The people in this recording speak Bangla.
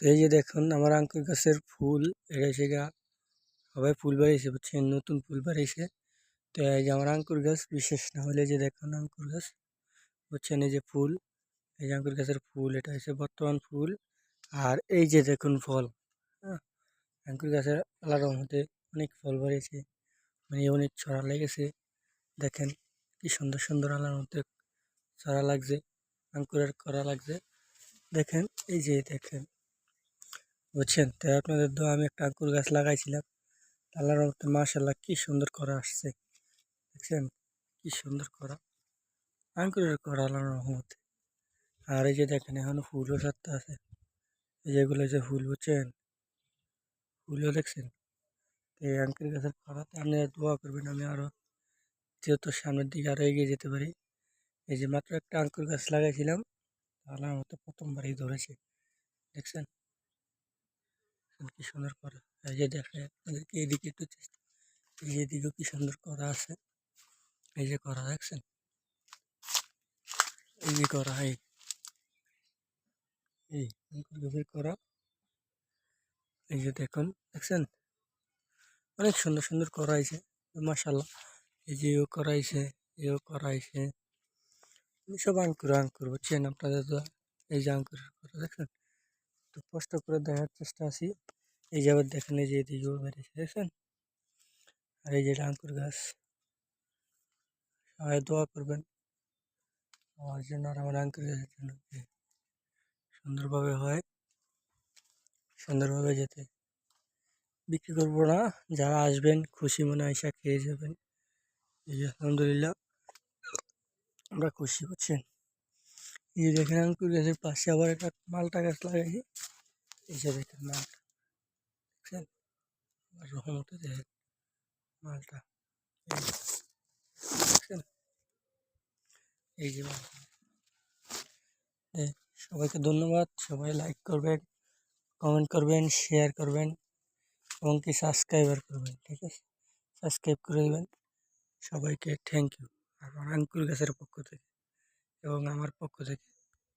এই যে দেখুন আমার আঙ্কুর গাছের ফুল এটা এসে গা সবাই ফুল বাড়িয়েছে বুঝছেন, নতুন ফুল বাড়িয়েছে। তো এই যে আমার আঙ্কুর গাছ বিশেষ না হলে যে দেখুন আঙ্কুর গাছ বুঝছেন, এই যে ফুল, এই যে আঙ্কুর গাছের ফুল, এটা হচ্ছে বর্তমান ফুল। আর এই যে দেখুন ফল, হ্যাঁ, আঙ্কুর গাছের আল্লাহর রহমতে অনেক ফল বাড়িয়েছে, মানে অনেক ছড়া লেগেছে। দেখেন কি সুন্দর সুন্দর আল্লাহর মধ্যে ছড়া লাগছে, আঙ্কুরের করা লাগছে। দেখেন এই যে দেখেন বুঝছেন। তো আপনাদের দোয়া আমি একটা আঙ্কুর গাছ লাগাইছিলাম, আল্লাহর রহমতে মাশাআল্লাহ কি সুন্দর করা আসছে। দেখছেন কি সুন্দর করা, আঙ্কুরের করা আল্লাহর রহমতে। আর এই যে দেখেন এখনো ফুলও সারতে আছে, এই যেগুলো যে ফুল বুঝছেন, ফুলও দেখছেন। এই আঙ্কুর গাছের করাতে আপনি দোয়া করবেন আমি আরো যেহেতু সামনের দিকে আরো এগিয়ে যেতে পারি। এই যে মাত্র একটা আঙ্কুর গাছ লাগাইছিলাম, আল্লাহর মতো প্রথমবারই ধরেছে। দেখছেন কি সুন্দর করা। এই যে দেখেন আপনাদেরকে এদিকে একটু এই যে এদিকেও কি সুন্দর করা আছে, এই যে করা দেখছেন, এই যে করা, এই আঙ্কুর গাছের করা, এই যে দেখুন দেখছেন অনেক সুন্দর সুন্দর করা হয়েছে মাশাআল্লাহ। এই যে ও করাইছে, এও করাইছে, সব আঙ্কুর আঙ্কুর বুঝছেন আপনাদের তো। এই যে আঙ্কুরের করা দেখছেন, তো কষ্ট করে দেখার চেষ্টা আছি। এই যে আবার দেখেন এই যে এদিকেও বেড়েছে দেখছেন। আর এই যে আঙ্কুর গাছ, সবাই দোয়া করবেন আমার জন্য আর আমার আঙ্কুর গাছের জন্য যে সুন্দরভাবে হয়, সুন্দরভাবে যেতে বিক্রি করবো না, যারা আসবেন খুশি মনে আইসা খেয়ে যাবেন। এই যে আলহামদুলিল্লাহ আমরা খুশি বুঝছেন। এই যে দেখেন আঙ্কুর গাছের পাশে আবার একটা মালটা গাছ লাগাইছি, এই যে দেখেন মালটা দেখছেন, আর রহমতে দেখেন মালটা, এই যে দেখছেন, এই যে মালটা। এই সবাইকে ধন্যবাদ, সবাই লাইক করবেন, কমেন্ট করবেন, শেয়ার করবেন এবং কি সাবস্ক্রাইবার করবেন, ঠিক আছে, সাবস্ক্রাইব করে দেবেন। সবাইকে থ্যাংক ইউ আমার আঙ্কুর গাছের পক্ষ থেকে এবং আমার পক্ষ থেকে।